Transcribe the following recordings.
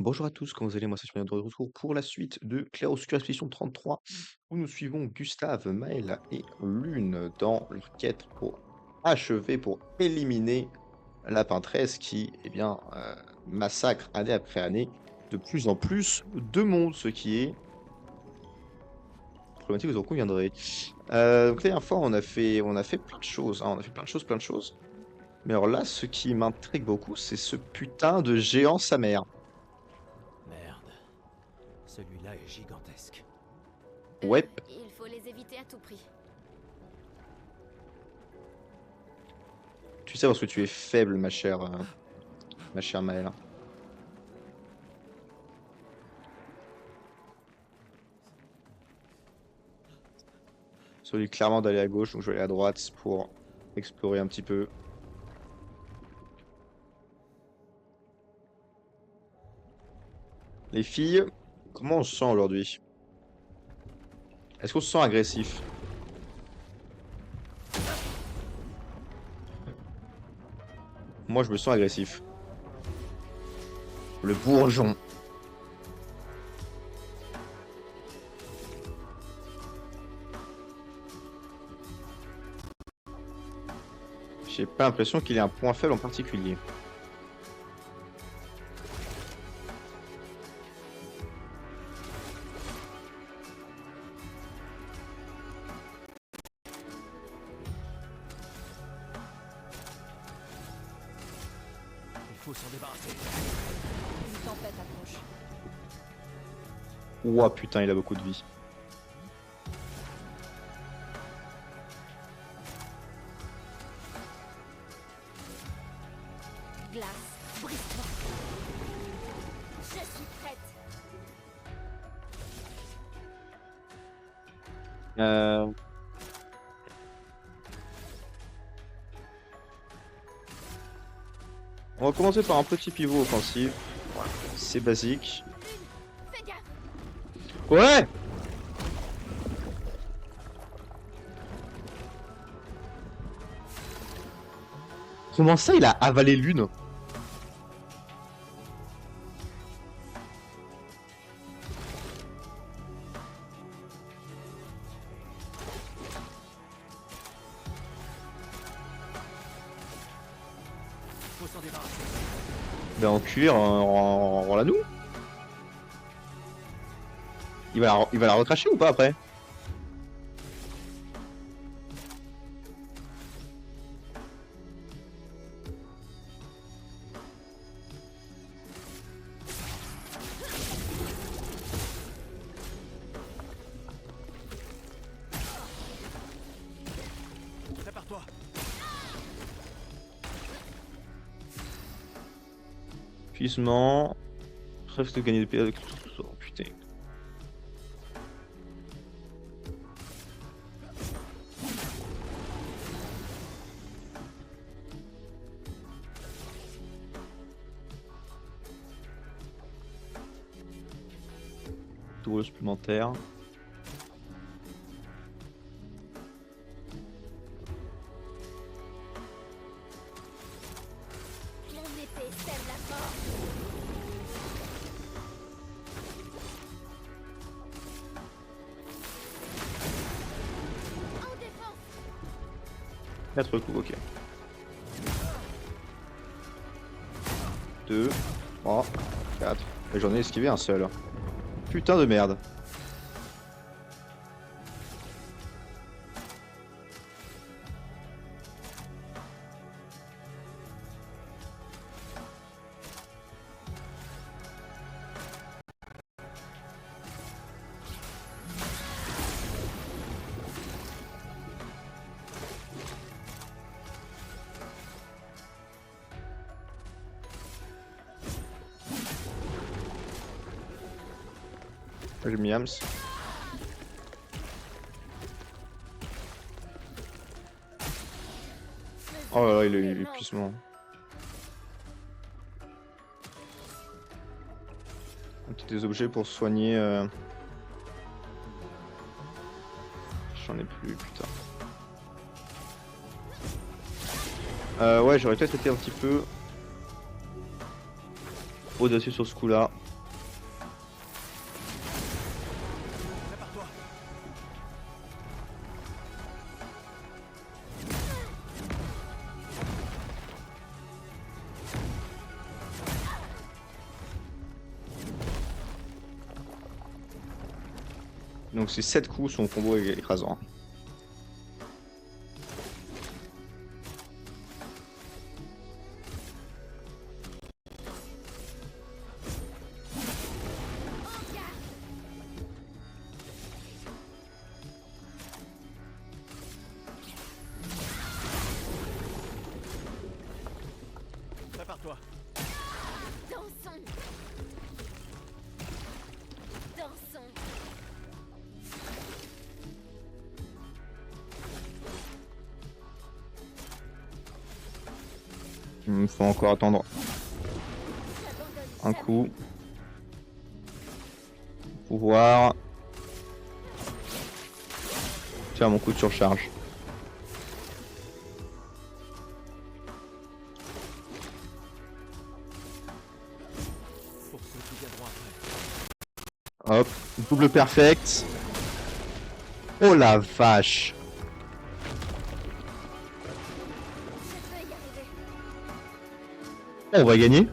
Bonjour à tous, comment vous allez? Moi, c'est Julien de retour pour la suite de Clair Obscur Expédition 33, où nous suivons Gustave, Maëla et Lune dans leur quête pour achever, pour éliminer la peintresse qui, eh bien, massacre année après année de plus en plus de monde, ce qui est problématique, vous en conviendrez. Donc la dernière fois, on a fait plein de choses, hein, on a fait plein de choses, plein de choses. Mais alors là, ce qui m'intrigue beaucoup, c'est ce putain de géant sa mère. Merde. Celui-là est gigantesque. Ouais. Il faut les éviter à tout prix. Tu sais parce que tu es faible, ma chère Maëlle. Celui clairement d'aller à gauche, donc je vais aller à droite pour explorer un petit peu. Les filles, comment on se sent aujourd'hui? Est-ce qu'on se sent agressif? Moi, je me sens agressif. Le bourgeon. J'ai pas l'impression qu'il ait un point faible en particulier. Il faut s'en débarrasser. Une tempête approche. Ouah, putain, il a beaucoup de vie. Glace, brise-toi. Je suis prête. Euh, On va commencer par un petit pivot offensif. C'est basique. Fais gaffe. Ouais! Comment ça, il a avalé l'une? Faut s'en débarrasser. Ben enculé, rends-la nous. Il va la recracher ou pas après? Prépare-toi. Puissement. Reste de gagner des PA avec... Oh putain. Double supplémentaire. Mon épée sème la mort. En défense. 4 coups, ok. 2, 3, 4. Et j'en ai esquivé un seul. Putain de merde. J'ai mis Hams. Oh là là, il a eu l'épuisement. Des objets pour soigner. J'en ai plus, putain. Ouais, j'aurais peut-être été un petit peu audacieux sur ce coup-là. Donc c'est 7 coups, son combo est écrasant. Prépare-toi. Dansons. Dansons. Faut encore attendre J'abandonne un jamais. coup. Pouvoir. Tiens, mon coup de surcharge. Pour ceux qui viendront après. Hop, double perfect. Oh la vache. Je peux y arriver. On va gagner.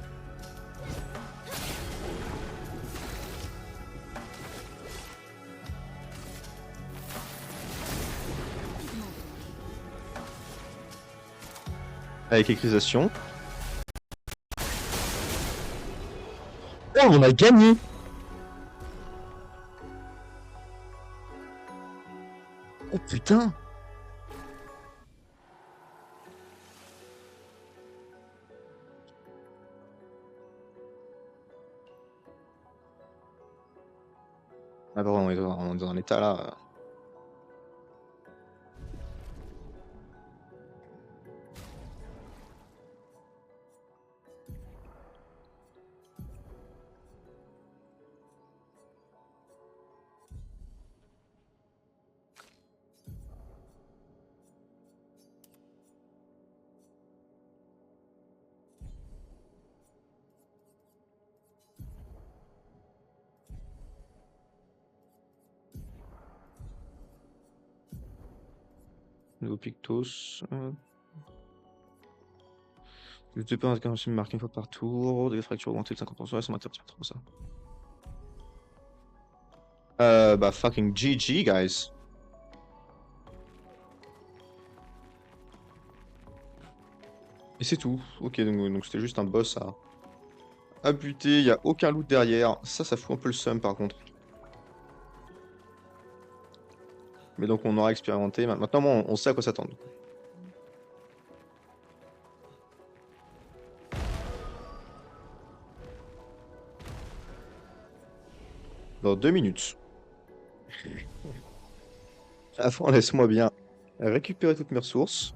Avec écrisation. Oh, on a gagné. Oh putain. Ah bah on est dans un état là. Nouveau Pictos. Le départ est quand même marqué une fois par tour. Des fractures augmentées de 50%. Ça m'intéresse pas trop ça. Bah fucking GG guys. Et c'est tout. Ok, donc c'était juste un boss à buter. Il n'y a aucun loot derrière. Ça fout un peu le seum par contre. Mais donc on aura expérimenté. Maintenant, on sait à quoi s'attendre. Dans 2 minutes. Avant, laisse-moi bien récupérer toutes mes ressources.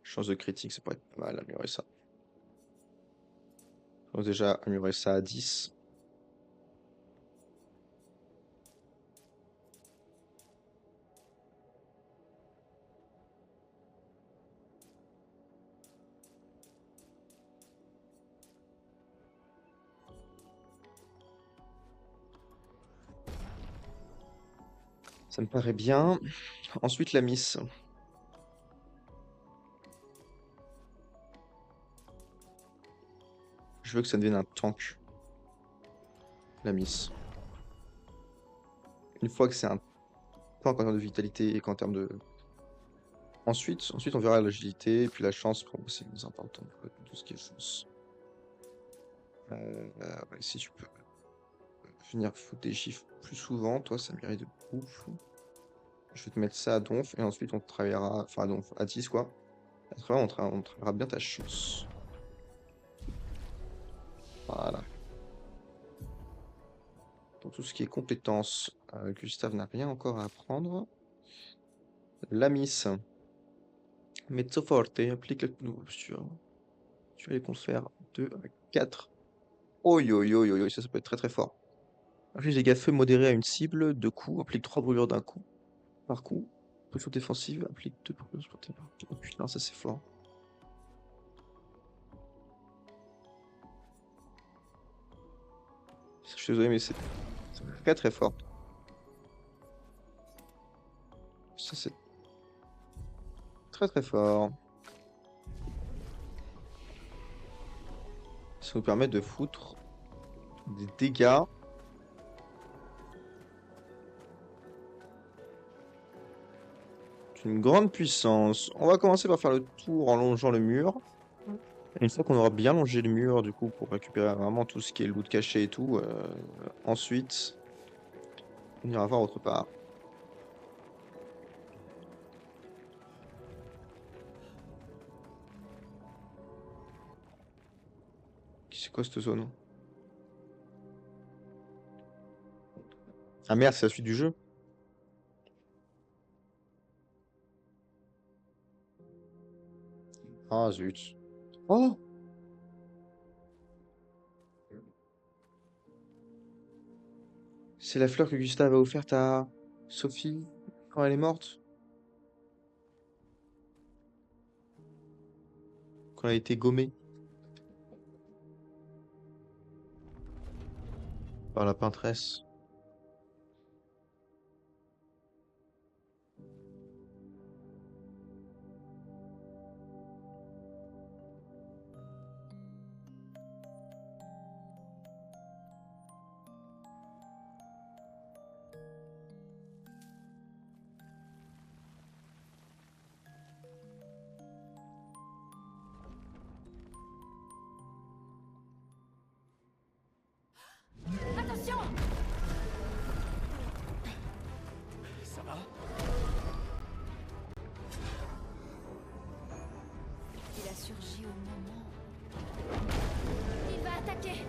Chance de critique, ça pourrait être pas mal, améliorer ça. On va déjà améliorer ça à 10. Ça me paraît bien. Ensuite, la miss. Je veux que ça devienne un tank. La miss. Une fois que c'est un tank en termes de vitalité et qu'en termes de... Ensuite, on verra l'agilité, puis la chance, pour moi, c'est le plus important de tout ce qui est chance. Ouais, si tu peux venir foutre des chiffres plus souvent, toi, ça m'irait de ouf. Je vais te mettre ça à donf, et ensuite on travaillera, enfin à donf, à 10 quoi. Après, on travaillera bien ta chance. Voilà. Pour tout ce qui est compétences, Gustave n'a rien encore à apprendre. La miss. Mezzo forte, applique le nouveau posture. Tu vas les confère 2 à 4. Oi, oi, oi, oi, oi, ça peut être très très fort. Inflige des dégâts feu modérés à une cible, 2 coups, applique 3 brûlures d'un coup. Par coup. Position défensive, applique 2 brûlures supplémentaires par coup. Oh putain, ça c'est fort. Je suis désolé, mais c'est très très fort. Ça c'est très très fort. Ça nous permet de foutre des dégâts. C'est une grande puissance. On va commencer par faire le tour en longeant le mur. Et une fois qu'on aura bien longé le mur, du coup, pour récupérer vraiment tout ce qui est loot caché et tout, ensuite, on ira voir autre part. C'est quoi cette zone? Ah merde, c'est la suite du jeu? Ah zut. Oh! C'est la fleur que Gustave a offerte à Sophie quand elle est morte? Quand elle a été gommée par la peintresse. Attention! Ça va? Il a surgi au moment. Il va attaquer!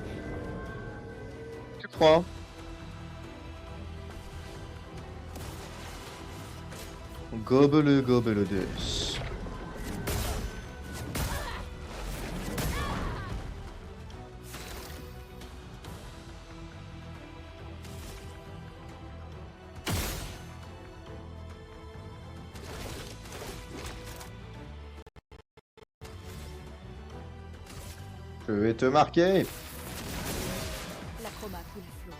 Tu crois? Gobele gobele des. Je vais te marquer. L'acroma coule à flot.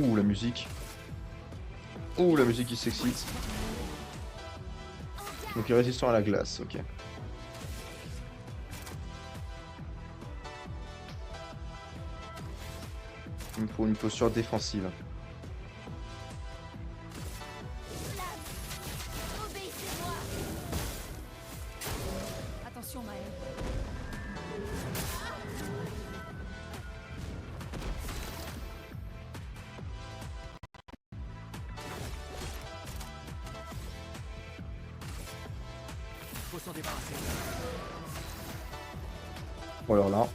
Ouh, la musique. Ouh, la musique qui s'excite. Donc, il est résistant à la glace, ok. Il me faut une posture défensive. Obéissez-moi! Attention, Maël. Faut s'en débarrasser. Bon, alors là.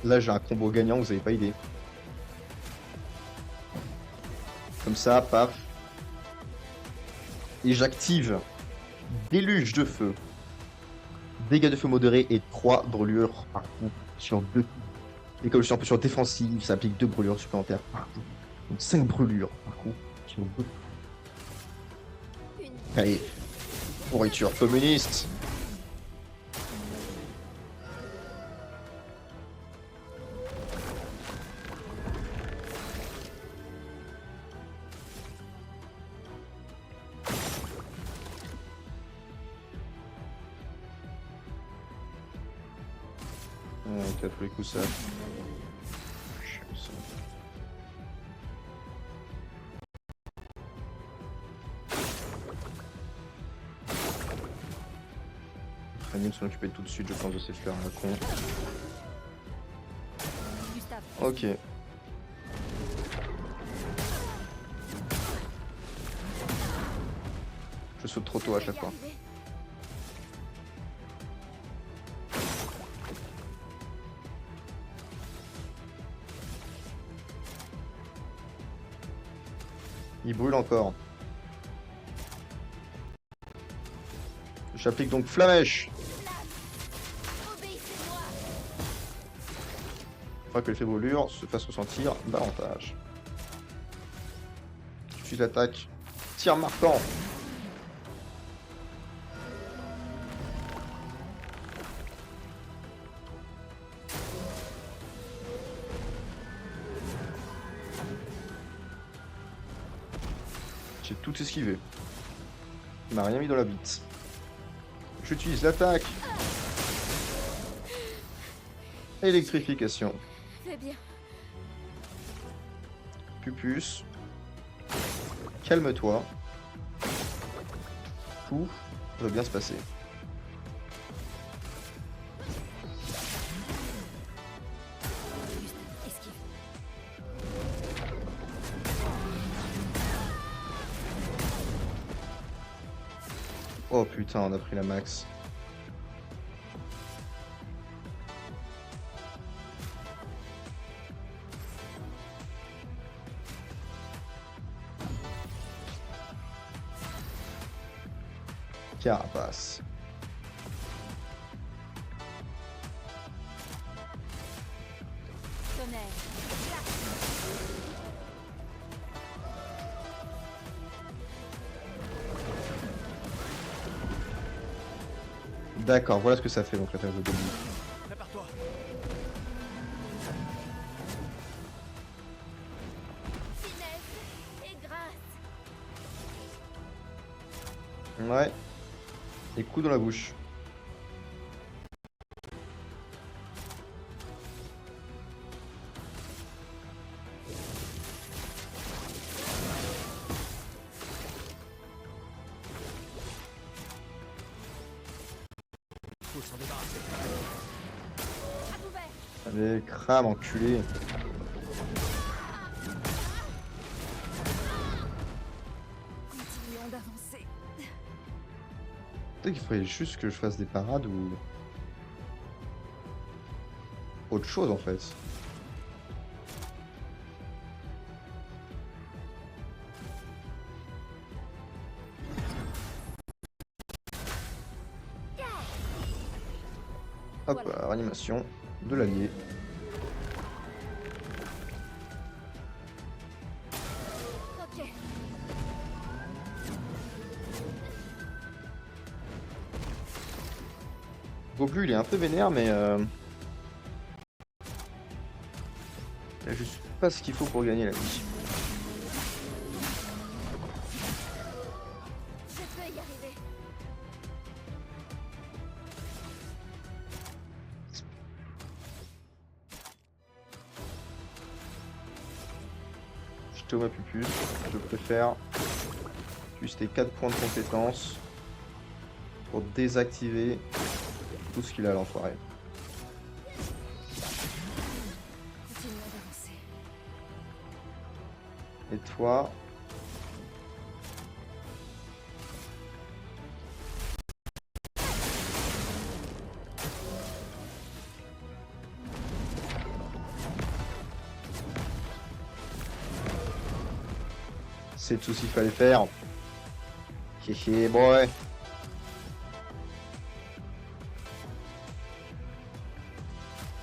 Là, j'ai un combo gagnant, vous avez pas idée. Comme ça, paf. Et j'active déluge de feu. Dégâts de feu modérés et 3 brûlures par coup sur 2. Et comme je suis en posture défensive, ça applique 2 brûlures supplémentaires par coup. Donc 5 brûlures par coup sur 2. Une Allez, pourriture communiste. Ok, à tous les coups ça. Fanny s'en occuper tout de suite, je pense, de ces fleurs à la con. Gustave. Ok. Je saute trop tôt à chaque fois. Il brûle encore. J'applique donc Flamèche. Obéissez-moi! Afin que l'effet brûlure se fasse ressentir davantage. Tout de suite l'attaque. Tir marquant. J'ai tout esquivé. Il m'a rien mis dans la bite. J'utilise l'attaque. Électrification. Fais bien. Pupus. Calme-toi. Tout va bien se passer. Esquive. Oh putain, on a pris la max. Carapace. Tonnerre. D'accord, voilà ce que ça fait donc l'attaque de début. Prépare-toi. Finesse et grâce. Ouais. Et coup dans la bouche. Faut s'en débarrasser. À couvert. Allez, crame, enculé. Continuons d'avancer. Peut-être qu'il faudrait juste que je fasse des parades ou... autre chose en fait. Hop, Voilà. réanimation de l'allié. Ok. Gobu il est un peu vénère mais il a juste pas ce qu'il faut pour gagner la vie. Je peux y arriver. Je te vois Pupus, je préfère juste tes 4 points de compétence pour désactiver tout ce qu'il a l'enfoiré. Continuons d'avancer. Et toi, c'est tout ce qu'il fallait faire. Hihi boy.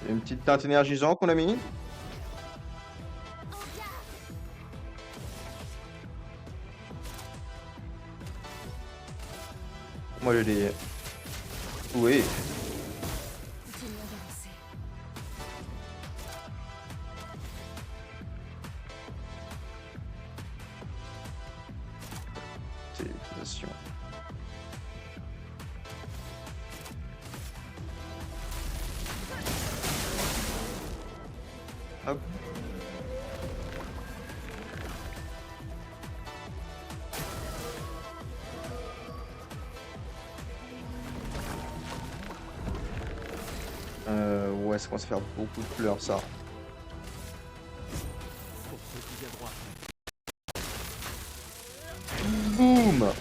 Une petite teinte énergisante qu'on a mis. Moi je l'ai. Oui. Continuons d'avancer. Téléportation. Hop. Ouais, ça commence à faire beaucoup de fleurs ça. Pour ceux qui viennent droit. Boum.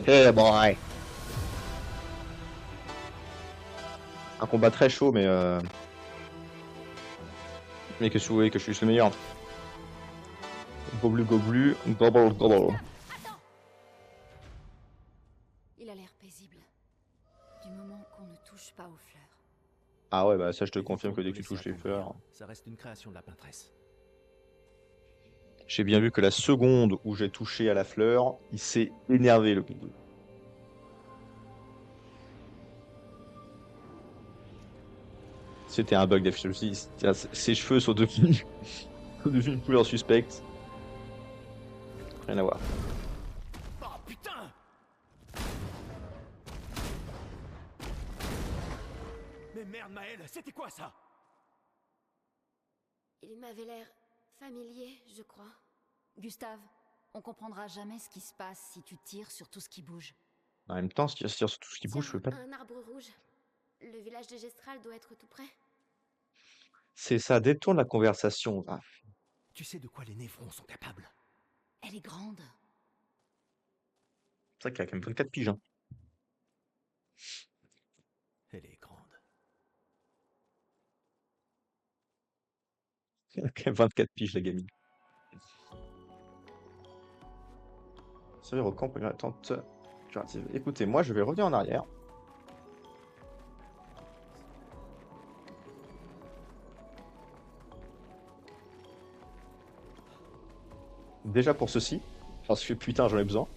Hé boy. Un combat très chaud mais que si vous voulez que je suis le meilleur. Goblu goblu, gobble gobble. Attends. Il a l'air paisible. Du moment qu'on ne touche pas aux fleurs. Ah ouais bah ça je te Il confirme faut que nous dès que tu laisser touches les attendre. fleurs. Ça reste une création de la peintresse. J'ai bien vu que la seconde où j'ai touché à la fleur, il s'est énervé le goblu. C'était un bug d'affichage. Ses cheveux sont devenus une couleur suspecte. Rien à voir. Oh putain! Mais merde, Maël, c'était quoi ça? Il m'avait l'air familier, je crois. Gustave, on comprendra jamais ce qui se passe si tu tires sur tout ce qui bouge. En même temps, ce qui sur tout ce qui bouge, je Tiens, peux pas. un arbre rouge. Le village de Gestral doit être tout près. C'est ça détourne la conversation. Ah, Tu sais de quoi les névrons sont capables? Elle est grande. c'est vrai qu'il a quand même 24 piges. Hein. Elle est grande. Il a quand même 24 piges, la gamine. Servir au camp, première attente curative. Écoutez, moi, je vais revenir en arrière. Déjà pour ceci, parce que putain, j'en ai besoin.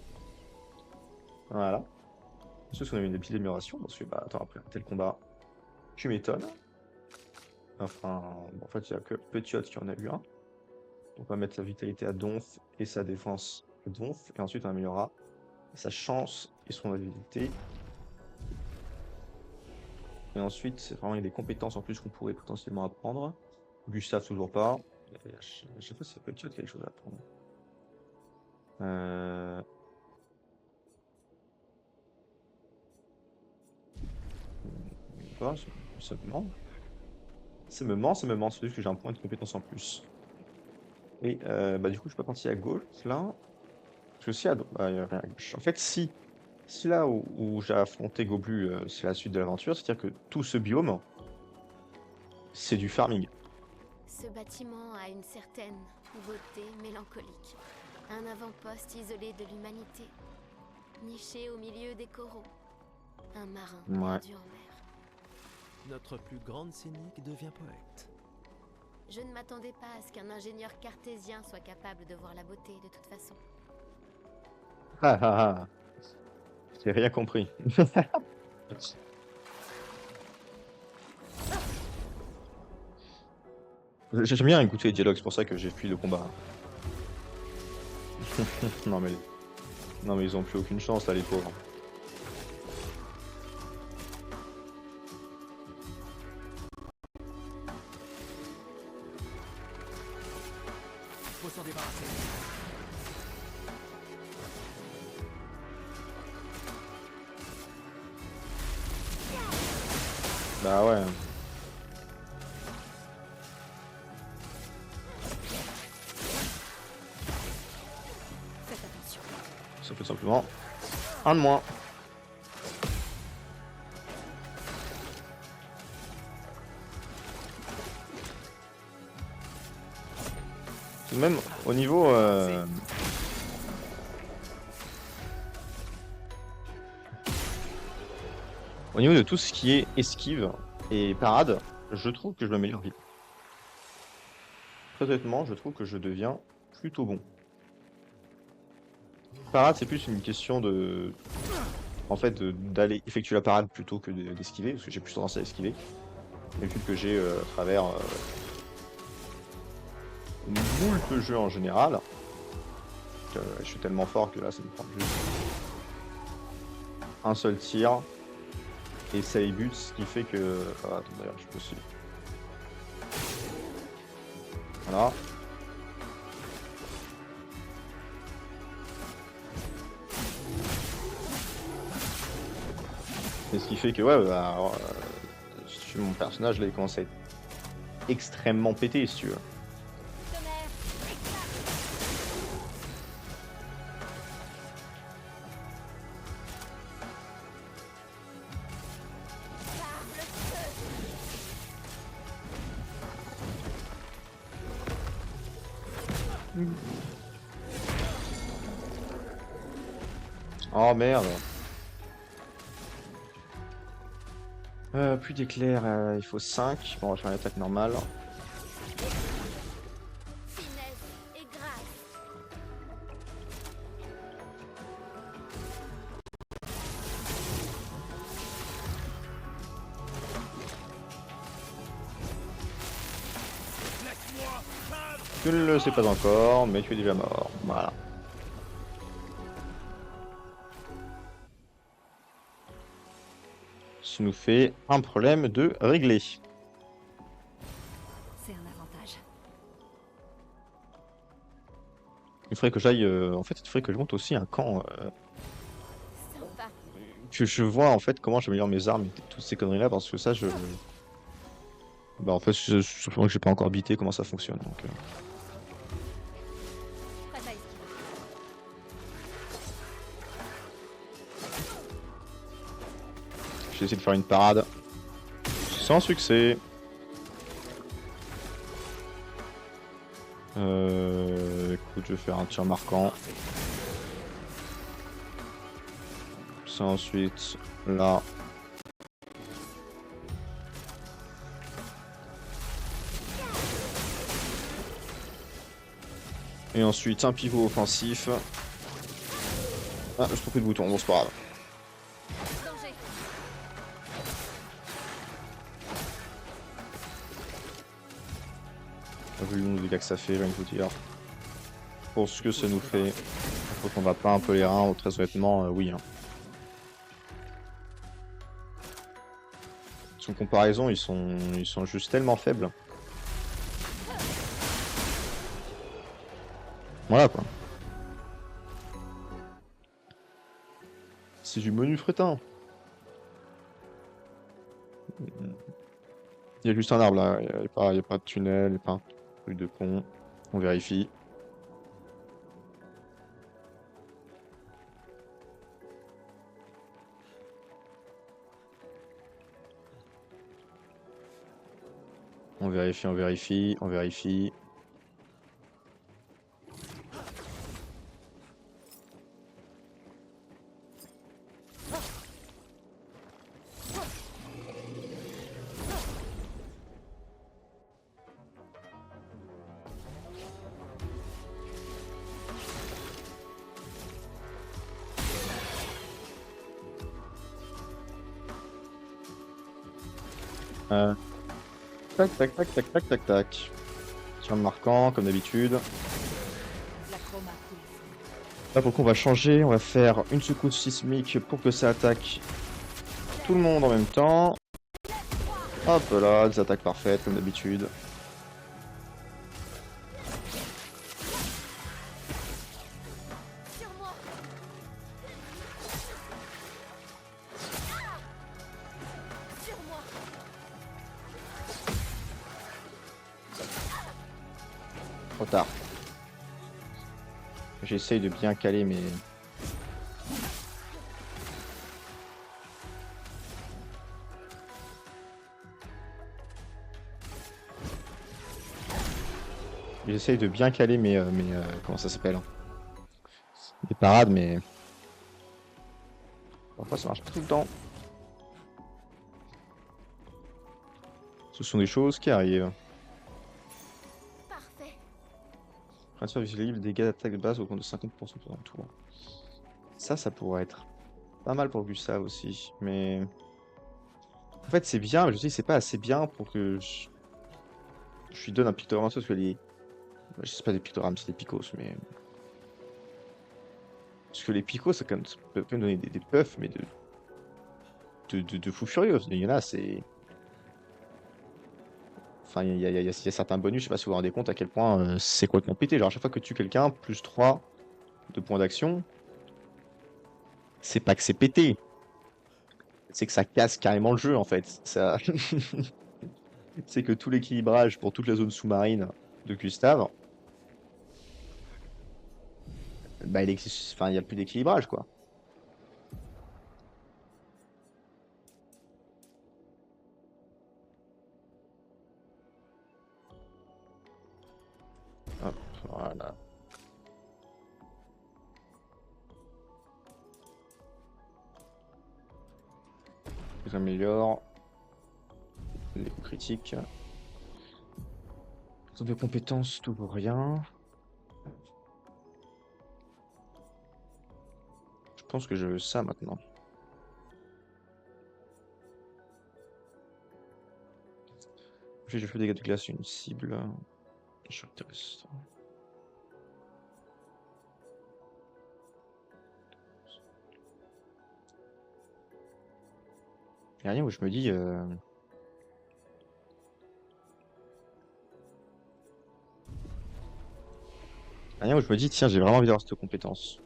Voilà. Parce qu'on a eu des petites améliorations, parce que, bah, attends, après un tel combat, tu m'étonnes. Enfin, bon, en fait, il n'y a que Petiot qui en a eu un. Donc, on va mettre sa vitalité à donf et sa défense à donf. Et ensuite, on améliorera sa chance et son agilité. Et ensuite, c'est vraiment il y a des compétences en plus qu'on pourrait potentiellement apprendre. Gustave, toujours pas. Et je sais pas si Petiot a quelque chose à apprendre. Pas, ça me ment. Ça me ment, c'est juste que j'ai un point de compétence en plus. Et bah du coup, je peux partir à gauche, là. Parce que si à bah, y a rien à gauche. En fait, si là où j'ai affronté Goblu, c'est la suite de l'aventure, c'est-à-dire que tout ce biome, c'est du farming. Ce bâtiment a une certaine beauté mélancolique. Un avant-poste isolé de l'humanité, niché au milieu des coraux. Un marin Ouais. perdu en mer. Notre plus grande cynique devient poète. Je ne m'attendais pas à ce qu'un ingénieur cartésien soit capable de voir la beauté de toute façon. Ah ah ah. J'ai rien compris. J'aime bien écouter les dialogues, c'est pour ça que j'ai fui le combat. Non mais, non mais ils ont plus aucune chance là, les pauvres. Faut s'en débarrasser. Bah ouais. Faites attention. Ça fait simplement un de moins. Même au niveau de tout ce qui est esquive et parade, je trouve que je m'améliore vite. Très honnêtement, je trouve que je deviens plutôt bon. Parade, c'est plus une question de, en fait, d'aller effectuer la parade plutôt que d'esquiver, parce que j'ai plus tendance à esquiver. L'habitude que j'ai à travers moult jeux en général. Je suis tellement fort que là, ça me prend juste un seul tir. Et ça y bute, ce qui fait que... Ah, attends, d'ailleurs, je peux aussi... Voilà. Et ce qui fait que, ouais, bah, mon personnage, là, il commence à être extrêmement pété, si tu veux. Oh merde. Plus d'éclairs, il faut 5. Bon, on va faire une attaque normale. Finesse et grâce. Tu ne le sais pas encore, mais tu es déjà mort. Voilà. Ça nous fait un problème de régler. C'est un avantage. Il faudrait que j'aille. En fait, il faudrait que je monte aussi un camp. Sympa. Que je vois en fait comment j'améliore mes armes et toutes ces conneries là parce que ça je. Bah en fait, sûrement que j'ai pas encore bité comment ça fonctionne. Donc, Prête à esquiver. je vais essayer de faire une parade. Sans succès. Écoute, je vais faire un tir marquant. Ça ensuite là. Et ensuite un pivot offensif. Ah, je trouve plus de bouton, bon c'est pas grave. Danger. Vu le nombre de dégâts que ça fait, j'ai envie de vous dire. Pour ce que ça nous fait, faut qu'on va pas un peu les reins, très honnêtement, oui. Hein. Sans comparaison, ils sont juste tellement faibles. Voilà quoi. C'est du menu fretin. Il y a juste un arbre là, il y a pas de tunnel, il n'y a pas un truc de pont. On vérifie. On vérifie, on vérifie, on vérifie. Tac, tac, tac, tac, tac, tac, tac. Tir marquant, comme d'habitude. La chroma coule. Là, pour le coup, on va changer. On va faire une secousse sismique pour que ça attaque tout le monde en même temps. Hop là, des attaques parfaites, comme d'habitude. Sur moi. Sur moi. Trop tard. J'essaye de bien caler mes... J'essaye de bien caler mes comment ça s'appelle? Mes parades, mais... Parfois ça marche pas tout le temps. Ce sont des choses qui arrivent. Parfait. Transfert visible, dégâts d'attaque de base au compte de 50% pendant le tour. Ça pourrait être pas mal pour Gustave aussi, mais... En fait c'est bien, mais je sais que c'est pas assez bien pour que je lui donne un pictogramme parce que les... Je sais pas des pictogrammes, c'est des picos, mais... Parce que les picots, ça, ça peut me donner des puffs, mais de fou furieux. Il y en a, c'est... Enfin, il y a certains bonus, je sais pas si vous vous rendez compte à quel point c'est complètement pété. Genre, à chaque fois que tu tues quelqu'un, plus 3 de points d'action, c'est pas que c'est pété, c'est que ça casse carrément le jeu, en fait. Ça... c'est que tout l'équilibrage pour toute la zone sous-marine de Gustave, bah, enfin, il n'y a plus d'équilibrage, quoi. Hop, voilà. J'améliore les coups critiques. Zone de compétences, tout ou rien. Je pense que je veux ça maintenant. Je fais des dégâts de glace sur une cible. Choc terrestre. Y a rien où je me dis... Rien où je me dis, tiens, j'ai vraiment envie d'avoir cette compétence.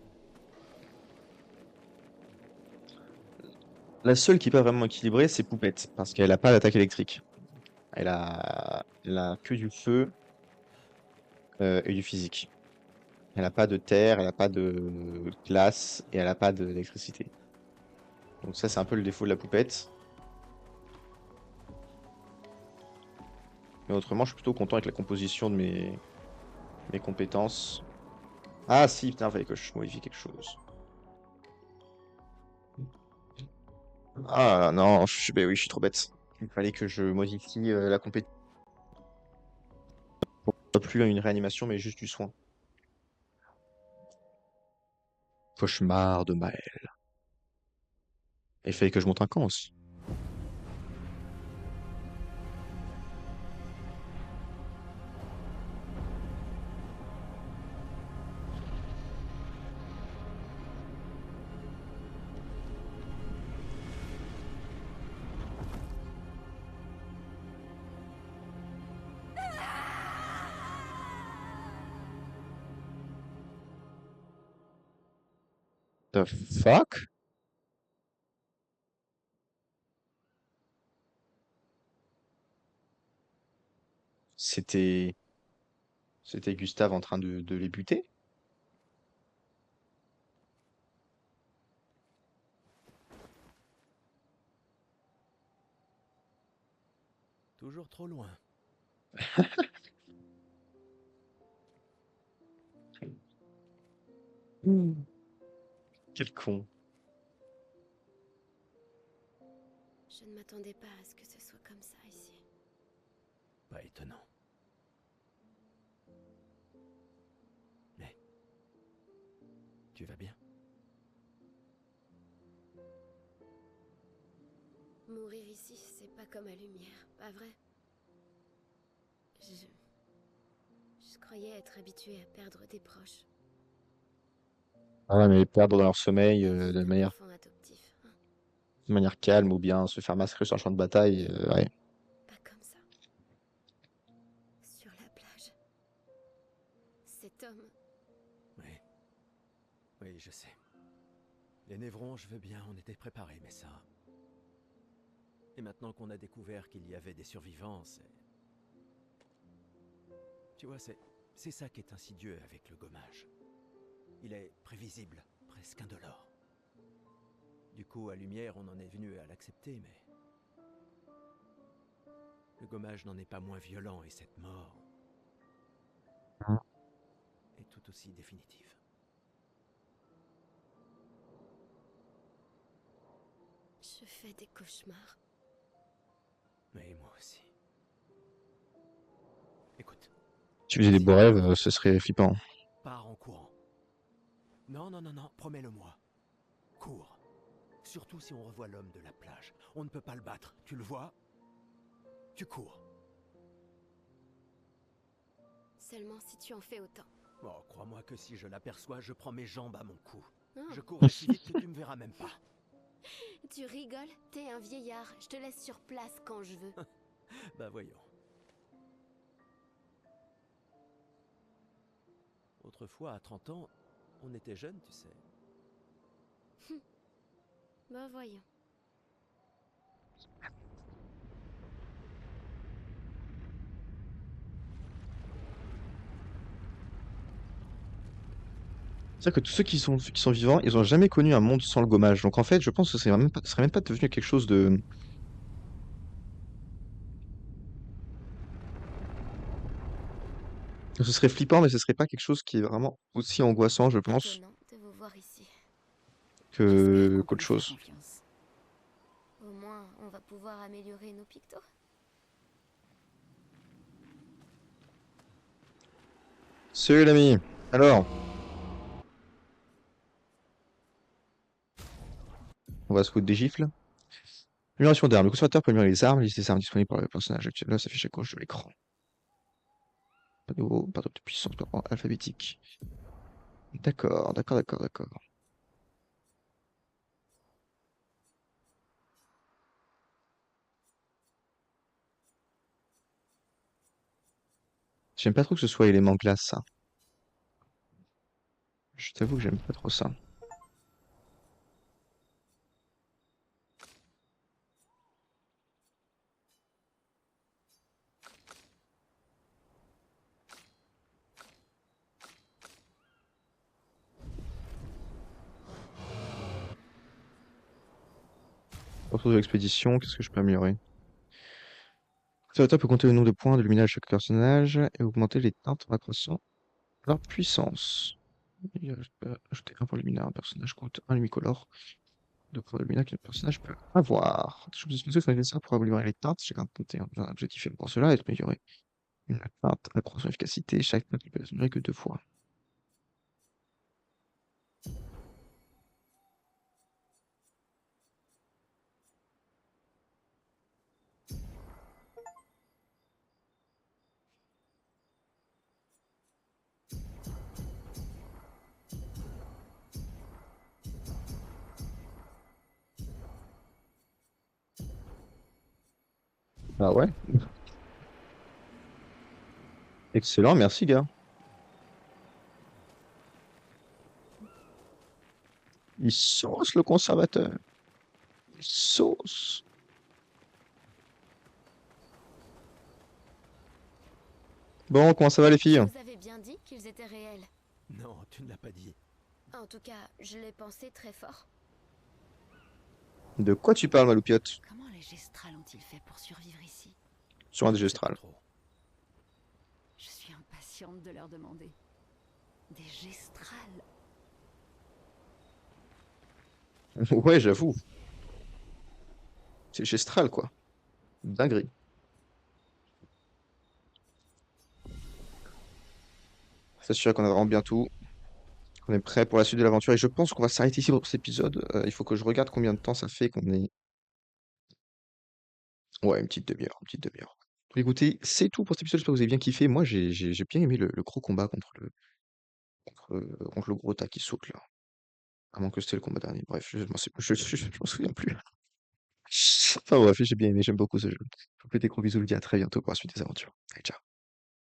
La seule qui est pas vraiment équilibrée, c'est Poupette, parce qu'elle a pas d'attaque électrique. Elle a que du feu et du physique. Elle a pas de terre, elle a pas de glace et elle a pas d'électricité. Donc ça, c'est un peu le défaut de la Poupette. Mais autrement, je suis plutôt content avec la composition de mes compétences. Ah si, putain, fallait que je modifie quelque chose. Ah non, ben oui, je suis trop bête. Il fallait que je modifie la compétence. Pas plus une réanimation, mais juste du soin. Cauchemar de Maël. Et il fallait que je monte un camp aussi. The fuck? C'était... C'était Gustave en train de les buter? Toujours trop loin. Hmm. Quel con. Je ne m'attendais pas à ce que ce soit comme ça ici. Pas étonnant. Mais... Tu vas bien? Mourir ici, c'est pas comme à Lumière, pas vrai? Je croyais être habituée à perdre des proches. Ah ouais, mais perdre dans leur sommeil La vie d'un enfant adoptif, hein. de manière calme ou bien se faire massacrer sur un champ de bataille, ouais. Pas comme ça. Sur la plage. Cet homme, Oui. Oui, je sais. Les névrons, je veux bien, on était préparés, mais ça... Et maintenant qu'on a découvert qu'il y avait des survivants, c'est... Tu vois, c'est ça qui est insidieux avec le gommage. Il est prévisible, presque indolore. Du coup, à Lumière, on en est venu à l'accepter, mais... Le gommage n'en est pas moins violent et cette mort... est tout aussi définitive. je fais des cauchemars. Mais moi aussi. Écoute, Si tu faisais des beaux rêves, ce serait flippant. pars en courant. Non, non, non, non, promets-le-moi. Cours. Surtout si on revoit l'homme de la plage. On ne peut pas le battre, tu le vois? Tu cours. Seulement si tu en fais autant. Oh, crois-moi que si je l'aperçois, je prends mes jambes à mon cou. Oh, Je cours si vite que tu me verras même pas. tu rigoles? T'es un vieillard. Je te laisse sur place quand je veux. Bah voyons. Autrefois, à 30 ans, on était jeunes, tu sais. Bah voyons. C'est-à-dire que tous ceux qui sont vivants, ils ont jamais connu un monde sans le gommage. Donc en fait, je pense que ce serait même pas devenu quelque chose de... Ce serait flippant, mais ce serait pas quelque chose qui est vraiment aussi angoissant, je pense, Étonnant de vous voir ici. J'espère qu'on peut qu'autre lui faire chose. confiance. Au moins, on va pouvoir améliorer nos pictos. Salut l'ami. Alors, on va se foutre des gifles. Amélioration d'armes. Le conservateur peut améliorer les armes. Liste des armes disponibles pour le personnage actuel. Là, s'affiche à gauche de l'écran. Pas de nouveau, pas de puissance, pas alphabétique. D'accord, d'accord, d'accord, d'accord. J'aime pas trop que ce soit élément glace, ça. Je t'avoue que j'aime pas trop ça. Retour de l'expédition, qu'est-ce que je peux améliorer? L'utilisateur peut compter le nombre de points de luminage de chaque personnage et augmenter les teintes en accroissant leur puissance. Ajouter un point de luminage à un personnage compte un lumicolore de points de luminage qu'un personnage peut avoir. Des choses disponibles sont nécessaires pour améliorer les teintes. Chacun tenter un objectif pour cela est d'améliorer une teinte à croissance efficacité. Chaque teinte ne peut s'améliorer que 2 fois. Ah ouais? Excellent, merci gars. Il sauce le conservateur. Il sauce. Bon, comment ça va les Je filles? vous avais bien dit qu'ils étaient réels. Non, tu ne l'as pas dit. En tout cas, je l'ai pensé très fort. De quoi tu parles, Maloupiote? Comment les Gestrals ont-ils fait pour survivre ici? Sur un Je ne sais pas digestral. trop. Je suis impatiente de leur demander. Des Gestrals? Ouais, j'avoue. C'est gestral, quoi. Dinguerie. S'assurer qu'on a vraiment bien tout. On est prêt pour la suite de l'aventure. Et je pense qu'on va s'arrêter ici pour cet épisode. Il faut que je regarde combien de temps ça fait qu'on est. Ouais, une petite demi-heure. Une petite demi-heure. Donc, écoutez, c'est tout pour cet épisode. J'espère que vous avez bien kiffé. Moi, j'ai bien aimé le gros combat contre le gros tas qui saute là. À moins que c'était le combat dernier. Bref, je m'en souviens plus. Enfin bref, j'ai bien aimé. J'aime beaucoup ce jeu. Je vous fais des gros bisous. Je vous dis à très bientôt pour la suite des aventures. Allez, ciao.